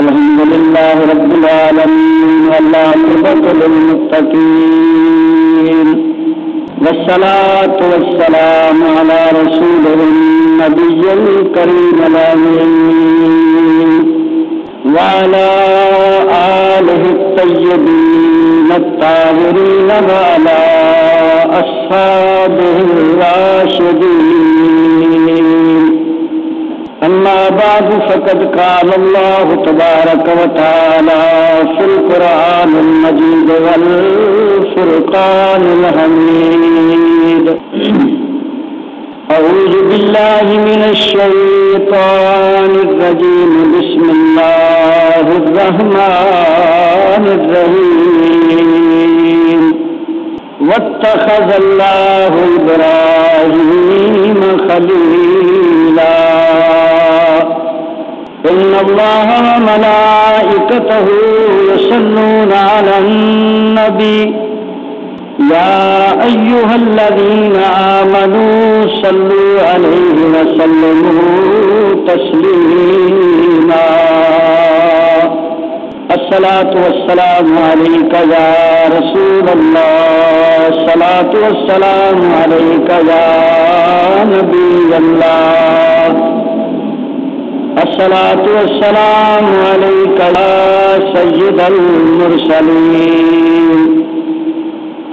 الحمد لله رب العالمين والعاقبة للمتقين والصلاة والسلام على رسوله النبي الكريم الأمين وعلى آله الطيبين الطاهرين وعلى أصحابه الراشدين. أما بعد فقد قال الله تبارك وتعالى في القرآن المجيد والفرقان الحميد: أعوذ بالله من الشيطان الرجيم. بسم الله الرحمن الرحيم. واتخذ الله إبراهيم خليلا. إن الله وملائكته يصلون على النبي يا أيها الذين آمنوا صلوا عليه وسلموا تسليما. الصلاة والسلام عليك يا رسول الله. الصلاة والسلام عليك يا نبي الله. الصلاة والسلام عليك يا سيد المرسلين.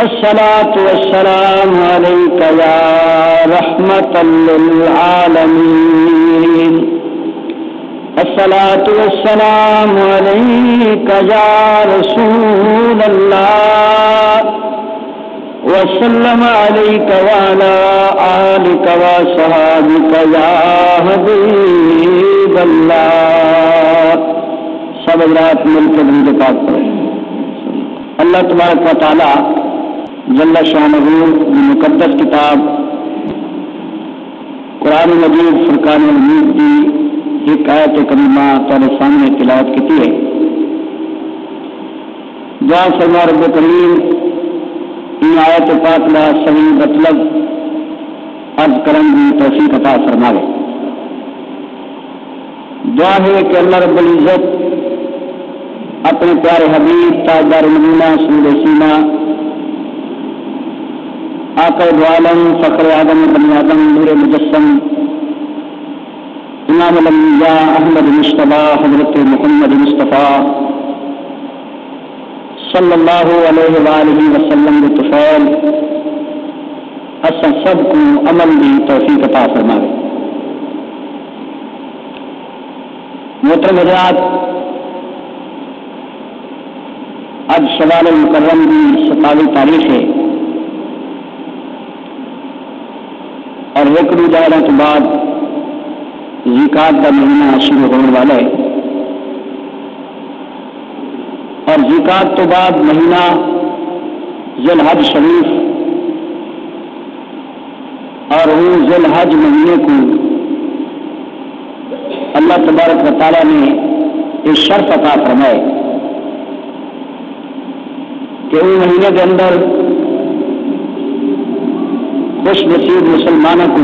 الصلاة والسلام عليك يا رحمة للعالمين. الصلاة والسلام عليك يا رسول الله. وسلم عليك وعلى آلك وصحابك يا حبيب اللہ. سب حضرات مل کے درود پاک پڑھیں. اللہ تبارک و تعالی جل شانہ کی مقدس کتاب قرآن مجید فرقان حمید کی ایک آیت کریمہ تمہارے سامنے تلاوت کی ہے. دعا فرما رب کریم ان آیت پاک کا صحیح مطلب عرض کرنے کی توفیق عطا فرمائے. دعا ہے کہ اللہ رب العزت اپنے پیارے حبیب تاجدار مدینہ سود سینہ آقا دو عالم فخر آدم بنی آدم نور مجسم امام الانبیاء احمد مصطفیٰ حضرت محمد مصطفیٰ صلی اللہ علیہ وآلہ وسلم بطفیل اصل سب کو عمل کی توفیق عطا فرمائے. محترم حضرات، آج شوال المکرم کی 27 تاریخ ہے اور ایک روزہ کے بعد زکات کا مہینہ شروع ہونے والا ہے اور زکات تو بعد مہینہ ذی الحج شریف اور وہ ذی الحج مہینے کو اللہ تبارک و تعالیٰ نے ایک شرط عطا فرمائے کہ ان مہینے کے اندر خوش نصیب مسلمانوں کو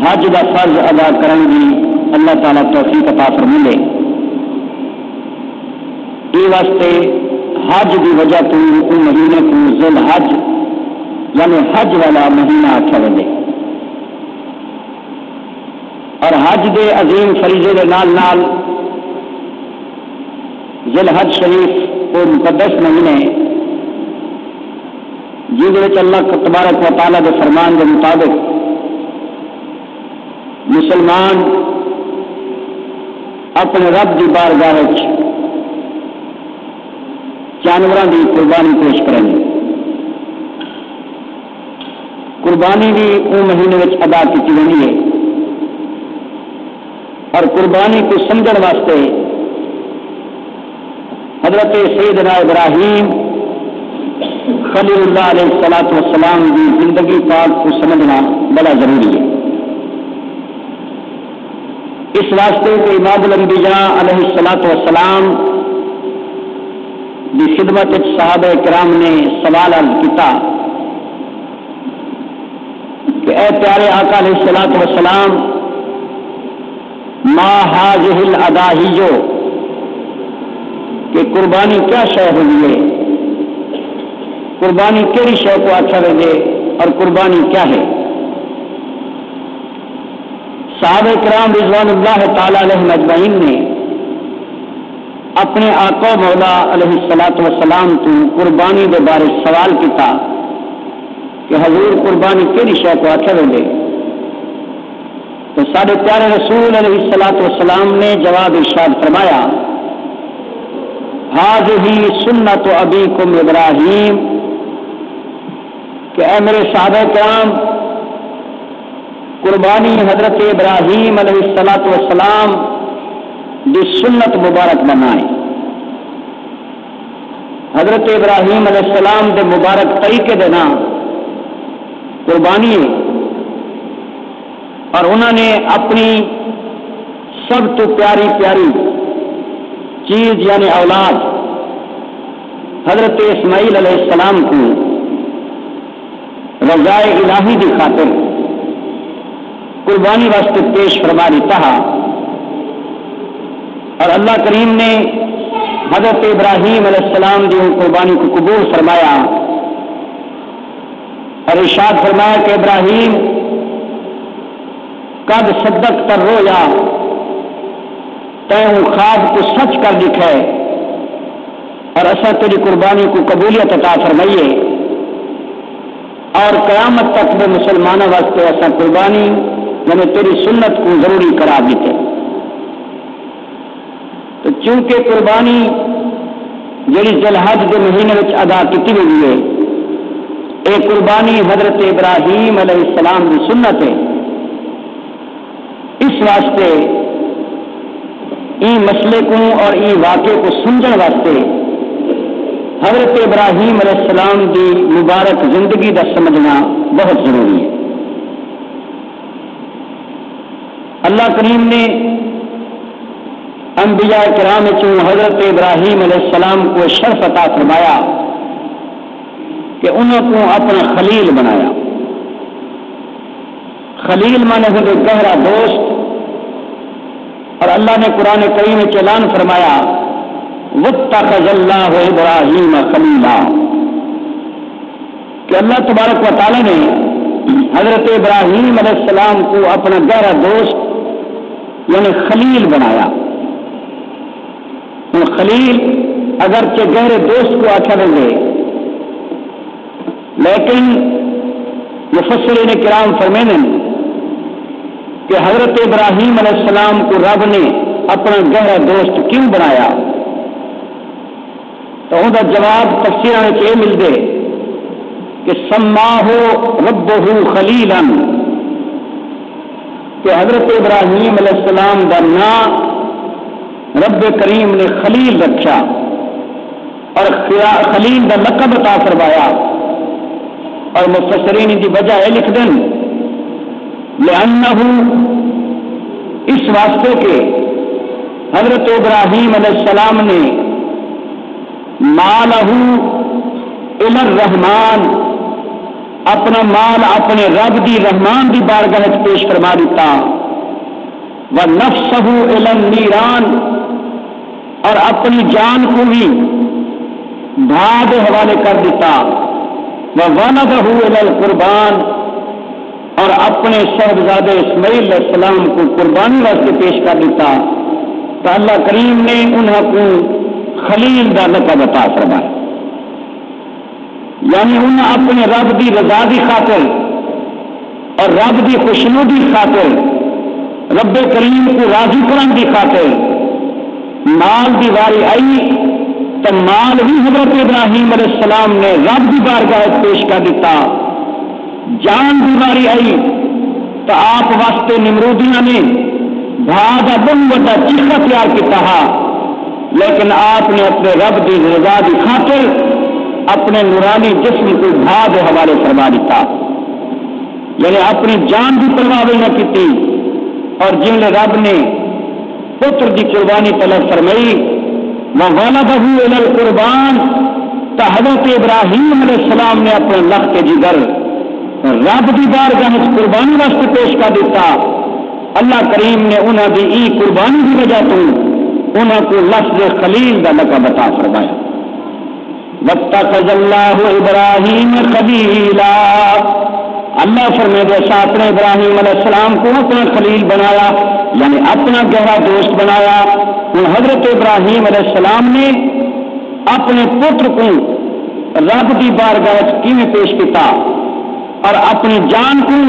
حج کا فرض ادا کرنے کی اللہ تعالیٰ توفیق عطا فرمائے. یہ واسطے حج کی وجہ تو ان مہینے کو ذی الحج یعنی حج والا مہینہ آخیا وے اور حج دے عظیم فریضے کے نال نال ذی الحج شریف وہ مقدس مہینے جن اللہ تبارک و تعالیٰ کے فرمان کے مطابق مسلمان اپنے رب کی بارگاہ جانوراں کی قربانی پیش کریں گے. قربانی بھی ان مہینے میں ادا کی جانی ہے اور قربانی کو سمجھنے واسطے حضرت سیدنا ابراہیم خلیل اللہ علیہ الصلوۃ والسلام کی زندگی پاک کو سمجھنا بڑا ضروری ہے. اس واسطے کہ امام الانبیاء علیہ الصلوۃ والسلام کی خدمت صحابہ کرام نے سوال کیا کہ اے پیارے آقا علیہ الصلوۃ والسلام ما هذه الاداہیو کہ قربانی کیا شے ہوئی ہے، قربانی کیڑی شے کو اچھا لگے اور قربانی کیا ہے۔ صحابہ کرام رضوان اللہ تعالی علیہم اجمعین نے اپنے آقا مولا علیہ الصلوۃ والسلام تو قربانی کے بارے سوال کیتا کہ حضور قربانی کیڑی شے کو اچھا لگے، تو سارے پیارے رسول علیہ الصلوۃ والسلام نے جواب ارشاد فرمایا ھذہ سنت ابیکم ابراہیم، کہ اے میرے صحابہ کرام قربانی حضرت ابراہیم علیہ الصلوۃ والسلام دی سنت مبارک بنائے۔ حضرت ابراہیم علیہ السلام دے مبارک طریقے دینا قربانی ہے، اور انہوں نے اپنی سب تو پیاری پیاری چیز یعنی اولاد حضرت اسماعیل علیہ السلام کو رضائے الہی کی خاطر قربانی واسطے پیش فرما دیتا ہے، اور اللہ کریم نے حضرت ابراہیم علیہ السلام کی قربانی کو قبول فرمایا اور ارشاد فرمایا کہ ابراہیم قد صدقت الرؤیا، تین خواب کو سچ کر دکھائے اور ایسا تیری قربانی کو قبولیت عطا فرمائیے، اور قیامت تک میں مسلمانوں واسطے ایسا قربانی یعنی تیری سنت کو ضروری قرار دیتے۔ تو چونکہ قربانی جڑی ذی الحج کے مہینے میں ادا کی ہوئی ہے، یہ قربانی حضرت ابراہیم علیہ السلام کی سنت ہے، اس واسطے این مسئلے کو اور این واقعے کو سمجھنے واسطے حضرت ابراہیم علیہ السلام کی مبارک زندگی کا سمجھنا بہت ضروری ہے۔ اللہ کریم نے انبیاء کرام چوں حضرت ابراہیم علیہ السلام کو شرف عطا فرمایا کہ انہوں کو اپنا خلیل بنایا۔ خلیل مانے ہوئے گہرا دوست، اور اللہ نے قرآن کریم میں اعلان فرمایا واتخذ اللہ ابراہیم خلیلا، کہ اللہ تبارک و تعالی نے حضرت ابراہیم علیہ السلام کو اپنا گہرا دوست یعنی خلیل بنایا۔ خلیل اگرچہ گہرے دوست کو اچھا لگے، لیکن مفسرین کرام فرماتے ہیں کہ حضرت ابراہیم علیہ السلام کو رب نے اپنا گہرا دوست کیوں بنایا، تو ان کا جواب تفسیراں وچ یہ ملتے کہ سماہ ربہ خلیلا، کہ حضرت ابراہیم علیہ السلام کا نام رب کریم نے خلیل رکھا اور خلیل کا لقب عطا فرمایا، اور مفسرین کی وجہ یہ لکھ دیں لأنہ، اس واسطے کہ حضرت ابراہیم علیہ السلام نے مالہ الی الرحمن، اپنا مال اپنے رب دی رحمان دی بارگاہ پیش فرما دیتا، ونفسہ الی النیران، اور اپنی جان کو بھی بھاگ حوالے کر دیتا، وولدہ الی القربان، اور اپنے صاحبزادے اسماعیل علیہ السلام کو قربانی واسطے پیش کر دیتا، تو اللہ کریم نے انہوں کو خلیل کا لقب عطا فرمایا، یعنی انہیں اپنے رب کی رضا کی خاطر اور رب کی خوشنودی خاطر رب کریم کو راضی کرنے کی خاطر مال کی واری آئی تو مال بھی حضرت ابراہیم علیہ السلام نے رب کی بارگاہ پیش کر دیتا، جان کی واری آئی تو آپ واسطے نمرودیاں نے بھاگ بہت بڑا چیخا تیار کیا، لیکن آپ نے اپنے رب کی رضا کی خاطر اپنے نورانی جسم کو بھاگ حوالے فرما دیتا، یعنی اپنی جان کی پرواہ نہ کی، اور جن رب نے پتر کی قربانی طلب فرمائی وولدہ الی القربان، تو حضرت ابراہیم علیہ السلام نے اپنے لخت جگر رب کی بارگاہ قربانی واسطے پیش کر دیتا، اللہ کریم نے انہوں کی ای قربانی کی وجہ تو انہوں کو لفظ خلیل کا لقب عطا فرمایا. واتخذ اللہ ابراہیم خلیلا، اللہ فرمائے جیسا اپنے ابراہیم علیہ السلام کو اپنا خلیل بنایا یعنی اپنا گہرا دوست بنایا. ہوں حضرت ابراہیم علیہ السلام نے اپنے پتر کو رب کی بارگاہ کیویں پیش کیتا اور اپنی جان کو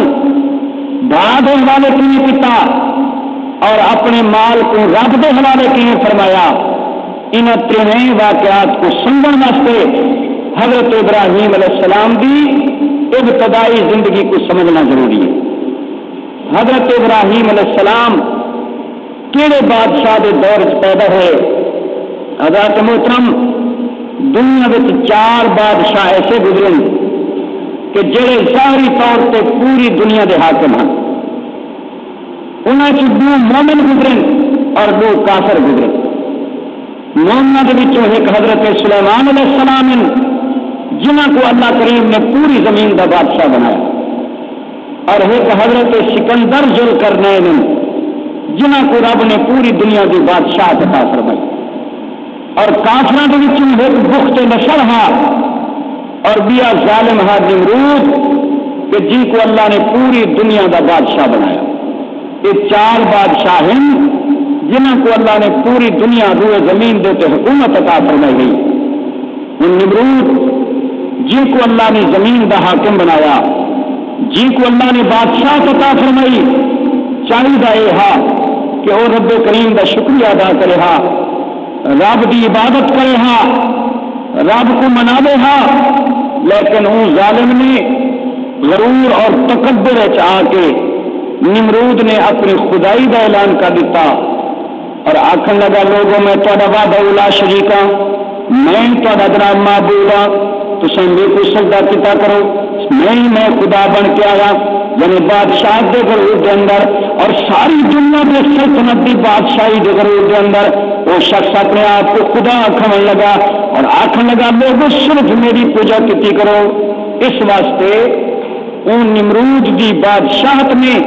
بعد حوالے کیویں کیتا اور اپنے مال کو رب کے حوالے کیویں فرمایا. ان تینوں واقعات کو سمجھنے واسطے حضرت ابراہیم علیہ السلام کی ابتدائی زندگی کو سمجھنا ضروری ہے. حضرت ابراہیم علیہ السلام کہڑے بادشاہ کے دور پیدا ہوئے؟ حضرت محترم دنیا میں 4 بادشاہ ایسے گزرے کہ جڑے ظاہری طور پہ پوری دنیا کے حاکم ہیں. انہوں سے 2 مومن گزرے اور 2 کافر گزرے. مومنوں کے وچوں ایک حضرت سلیمان علیہ السلام جنہوں کو اللہ کریم نے پوری زمین کا بادشاہ بنایا اور ایک حضرت سکندر ذوالقرنین جنہوں کو رب نے پوری دنیا کی بادشاہ عطا فرمائی. اور کافروں کے وچوں ایک بخت نصر ہا اور بیا ظالم ہا نمرود کہ جن کو اللہ نے پوری دنیا کا بادشاہ بنایا. یہ 4 بادشاہ ہیں جنہوں کو اللہ نے پوری دنیا روئے زمین دیتے حکومت عطا فرمائی گئی. نمرود جن کو اللہ نے زمین کا حاکم بنایا، جن کو اللہ نے بادشاہ عطا فرمائی، چاہیے یہ ہا کہ وہ رب کریم کا شکریہ ادا کرے ہا، رب کی عبادت کرے ہا، رب کو مناوے ہا. لیکن وہ ظالم نے غرور اور تکبر آ کے نمرود نے اپنی خدائی کا اعلان کر دیتا اور آخر لگا لوگوں میں تہاڈا وحدہ لا شریک ہاں، میں تہاڈا جناب معبود ہاں، تساں میرے کو سجدہ کیتا کرو، میں خدا بن کے آیا. یعنی بادشاہ کے غرور کے اندر اور ساری دنیا کے سلطنت کی بادشاہی کے غرور کے اندر وہ شخص اپنے آپ کو خدا آخر لگا اور آخر لگا لوگوں صرف میری پوجا کی کرو. اس واسطے ان نمرود کی بادشاہت میں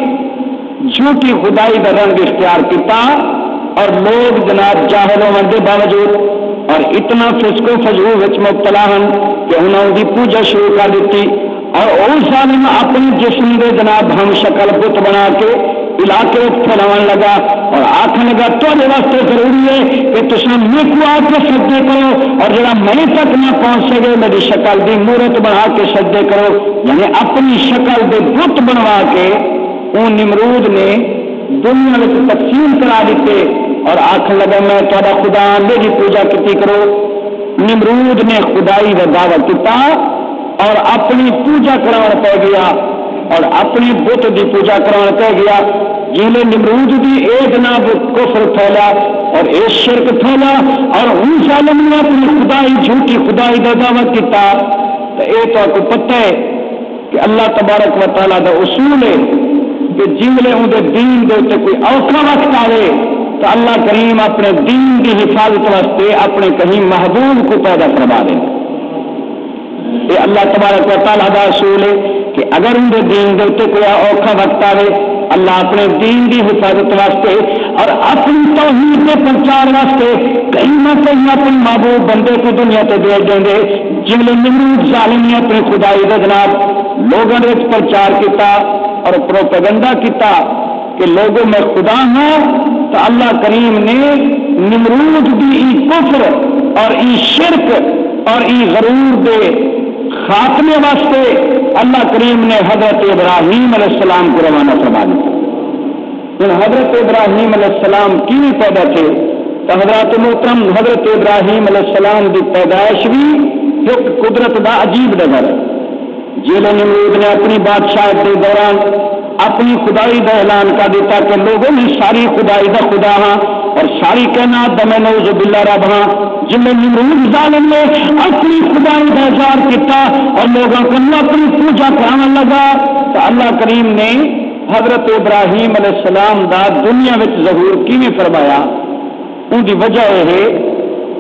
جھوٹی خدائی کا رنگ اختیار کیتا اور لوگ جناب جاہل ہونے کے باوجود اور اتنا فسق و فجور وچ مبتلا ہیں کہ انہوں کی پوجا شروع کر دیتی. اور اس ظالم اپنی جسم کے جناب ہم شکل بت بنا کے علاقے پھیلاون لگا اور آخر لگا تھوڑے واسطے ضروری ہے کہ تم میرے کو آ کے سجدے کرو اور جڑا میں تک نہ پہنچ سکے میری شکل کی مورت بنا کے سجدے کرو. یعنی اپنی شکل کے بت بنوا کے وہ نمرود نے دنیا میں تقسیم کرا دیتے اور آخر لگا میں تھوڑا خدا میری پوجا کی کرو. نمرود نے خدائی کا دعویٰ کیتا اور اپنی پوجا کران پہ گیا اور اپنی بت کی پوجا کران پہ گیا. جیلے نمرود بھی اے جناب کفر پھیلا اور اے شرک پھیلا اور ان ظالم نے اپنی خدائی جھوٹی خدائی کا دعویٰ کیتا. تو یہ تو آپ کو پتہ ہے کہ اللہ تبارک و تعالیٰ کا اصول ہے کہ جنگلے اندر دین دے تے کوئی اوکھا وقت آئے تو اللہ کریم اپنے دین کی حفاظت واسطے اپنے کہیں محبوب کو پیدا کروا دے. یہ اللہ تبارک و تعالیٰ کا اصول ہے کہ اگر اندر دین دے تے کوئی اوکھا وقت آئے اللہ اپنے دین کی حفاظت واسطے اور اپنی توحید کے پرچار واسطے کہیں نہ کہیں اپنے محبوب بندے کو دنیا تے بھیج دیں گے. جنگلے نمرود ظالم نے اپنی خدائی کا جناب لوگوں نے پرچار کیتا اور پروپیگنڈا کیتا کہ لوگوں میں خدا ہوں. تو اللہ کریم نے نمرود بھی ای کفر اور ای شرک اور ای غرور دے خاتمے واسطے اللہ کریم نے حضرت ابراہیم علیہ السلام کو روانہ فرما دیا. حضرت ابراہیم علیہ السلام کی پیدا تھے تو حضرت محترم حضرت ابراہیم علیہ السلام کی پیدائش بھی ایک قدرت کا عجیب نظر ہے. جیل نمرود نے اپنی بادشاہت کے دوران اپنی خدائی کا اعلان کر دیتا کہ لوگوں نے ساری خدائی کا خدا ہاں اور ساری کائنات دا میں نعوذ باللہ رب ہاں. جن نمرود ظالم نے اپنی خدائی کا اظہار کیتا اور لوگوں کو اپنی پوجا کرانے لگا تو اللہ کریم نے حضرت ابراہیم علیہ السلام دا دنیا میں ظہور کیویں فرمایا. ان کی وجہ یہ ہے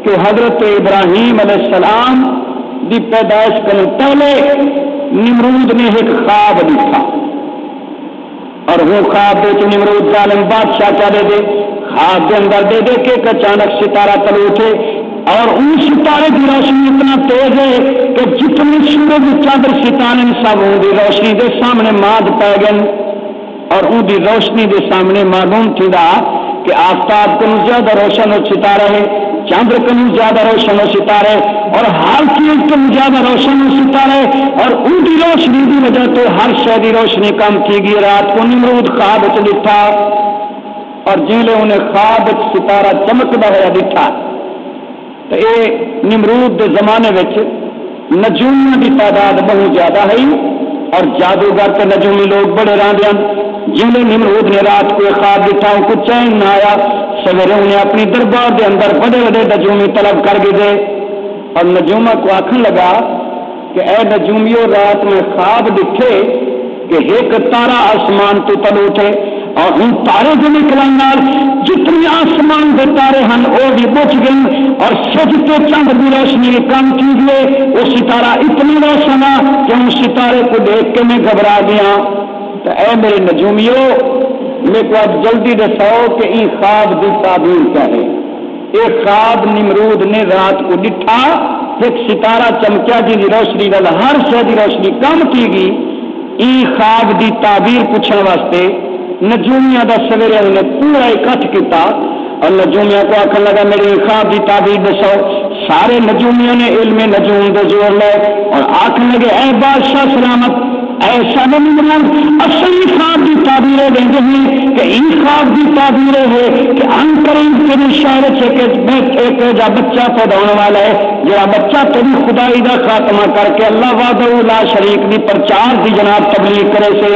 کہ حضرت ابراہیم علیہ السلام دی پیدائش کرنے پہلے نمرود نے ایک خواب دیکھا اور وہ خواب دے تو نمرود ظالم بادشاہ کیا دے خواب کے اندر دے کہ ایک اچانک ستارہ تلو اٹھے اور ان ستارے کی روشنی اتنا تیز ہے کہ جتنی سورج چادر ستارے سب ان کی روشنی دے سامنے ماد پی گئے اور ان کی روشنی دے سامنے معلوم تھی کہ آفتاب کو زیادہ روشن ہو ستارہ ہے، چاندر کو زیادہ روشن ہو ستارے اور ہر چیز کو زیادہ روشن ہو ستارے اور ان کی روشنی کی وجہ تو ہر شہری روشنی کم کی گئی۔ رات کو نمرود خواب چ دکھا اور جیلے انہیں خواب ستارہ چمکتا ہوا دکھا تو یہ نمرود کے زمانے نجومیاں کی تعداد بہت زیادہ ہے اور جادوگر کے نجومی لوگ بڑے راندے ہیں۔ جنہیں نمرود نے رات کو خواب دکھا ان کو چین نہ آیا، سویرے انہیں اپنی دربار کے اندر بڑے بڑے نجومی طلب کر گئے اور نجوما کو آخر لگا کہ اے نجومیوں رات میں خواب دکھے کہ ایک تارا آسمان تو تل اٹھے اور ان تارے جو نکلنے جتنی آسمان کے تارے ہیں وہ بھی بچ گئے اور سجتے چند بھی روشنی کم کیجیے وہ ستارہ اتنی روشن ہے کہ اس ستارے کو دیکھ کے میں گھبرا گیا۔ تو اے میرے نجومیوں میرے کو اب جلدی دساؤ کہ یہ خواب کی تعبیر کیا ہے۔ ایک خواب نمرود نے رات کو ڈٹھا ایک ستارہ چمکیا جی کی روشنی نال ہر شے کی روشنی کم کی گئی۔ یہ خواب کی تعبیر پوچھنے واسطے نجومیاں دا سویرے انہیں پورا اکٹھ کیتا اور نجومیاں کو آخر لگا میرے خواب کی تعبیر دساؤ۔ سارے نجومیوں نے علم نجوم دے زور لے اور آخر لگے اے بادشاہ سلامت ایسا نہیں اصلی خواب کی تعبیریں دیں گے کہ ان خواب کی تعبیریں ہے کہ ان قریب تیری شہر ایک جا بچہ پیدا ہونے والا ہے جہاں بچہ تیری خدائی کا خاتمہ کر کے اللہ وحدہ لا شریک دی پرچار دی جناب تبلیغ کرے سے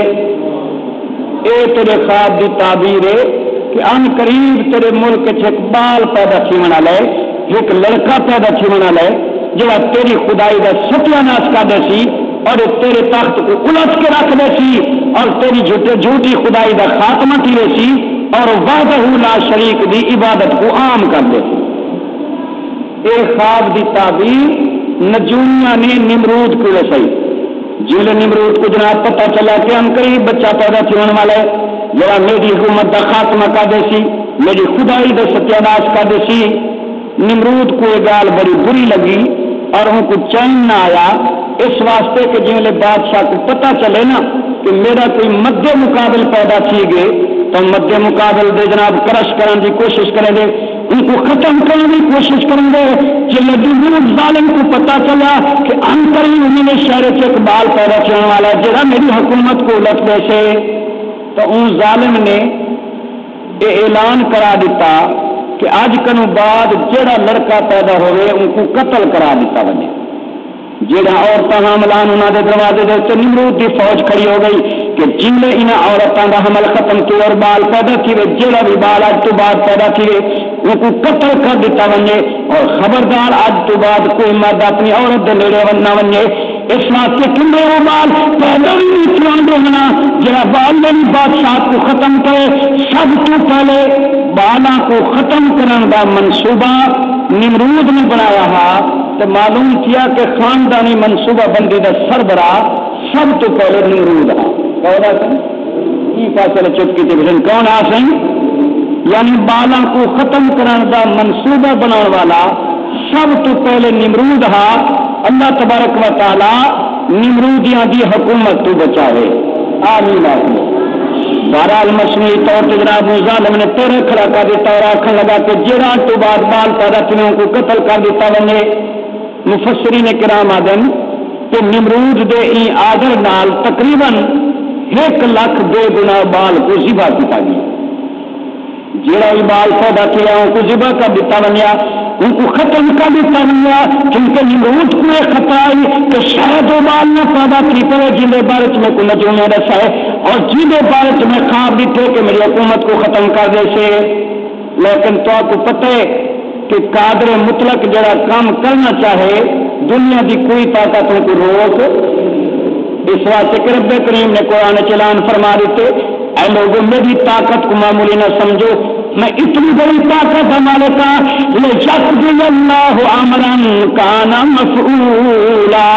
اے تیرے خواب کی تعبیر ہے کہ ان قریب تیرے ملک ایک بال پیدا تھی منا لے ایک لڑکا پیدا تھی منا لے جہاں تیری خدائی کا ستیہ ناش کر دے سی اور تیرے تخت کو الٹ کے رکھ دے سی اور تیری جھوٹی خدائی کا خاتمہ کی سی اور وحدہ لا شریک دی عبادت کو عام کر دے سی۔ ایک خواب دی تعبیر نجومیاں نے نمرود کو رسائی جیلے نمرود کو جناب پتہ چلا کہ ہم قریب بچہ پیدا ہونے والا ہے جڑا میری حکومت کا خاتمہ کر دے سی میری خدائی کا ستیہ ناش کر دے سی۔ نمرود کو یہ گال بڑی بری لگی اور ان کو چین نہ آیا اس واسطے کہ جنہیں بادشاہ کو پتہ چلے نا کہ میرا کوئی مد مقابل پیدا کیے گئے تو مد مقابل دے جناب کرش کرنے کی کوشش کریں گے ان کو ختم کرنے کی کوشش کریں گے۔ جب ظالم کو پتہ چلا کہ انتری انہوں نے شہر سے ایک بال پیدا کرنے والا جہاں میری حکومت کو الٹ دے سے تو ان ظالم نے یہ اعلان کرا دیتا کہ آج کنو بعد جڑا لڑکا پیدا ہوئے ان کو قتل کرا دیتا بنے جڑا عورتیں حاملان انہوں نے دروازے دے نمرود کی فوج کھڑی ہو گئی کہ جن ان عورتوں کا حمل ختم کیا اور بال پیدا کیے جڑا بھی بال اج تو بعد پیدا کیے ان کو قتل کر دیتا بنے اور خبردار اج تو بعد کوئی مرد اپنی عورت کے نیڑے نہ بنے اس واسطے کنڈے وہ بال پیدا بھی نہیں چلانے ہونا جڑا بال نے بادشاہ کو ختم کرے سب تو پہلے بالاں کو ختم کرنے کا منصوبہ نمرود نے بنایا ہے تو معلوم کیا کہ خاندانی منصوبہ بندی کا سربراہ سب تو پہلے نمرود ہے فاصلے چپ کی تھی کون آ سی یعنی بالاں کو ختم کرنے کا منصوبہ بنانے والا سب تو پہلے نمرود ہے۔ اللہ تبارک و تعالی نمرودیاں دی حکومت تو بچاوے آمین آمین۔ بہرحال مصنوعی طور پر جناب ظالم نے پیرے کھڑا کر دیتا اور آخر لگا کہ جڑا تو بعد بال پیدا کیوں کو قتل کر دیتا بنے۔ مفسرین کرام آدم کہ نمرود دے ای آدر نال تقریباً 1 لاکھ بے گناہ بال کو ذبح کیا گیا جڑا ای بال پیدا کیا ان کو ذبح کر دیتا بنیا ان کو ختم کر دیتا بنیا کیونکہ نمرود کو یہ خطا ہے کہ شاید وہ بال نہ پیدا کی پڑے جن کے بارے میں کوئی نجوم رسا ہے اور جن کے بارے میں خواب دیتے کہ میری حکومت کو ختم کر دے سے لیکن تو آپ کو پتہ ہے کہ قادر مطلق جڑا کام کرنا چاہے دنیا کی کوئی طاقت ان کو روک اس واسطے کہ رب کریم نے قرآن چلان فرما دیتے اے لوگوں میری طاقت کو معمولی نہ سمجھو میں اتنی بڑی طاقت ہمارے کا لَيَقْضِيَ اللَّهُ أَمْرًا كَانَ مَفْعُولًا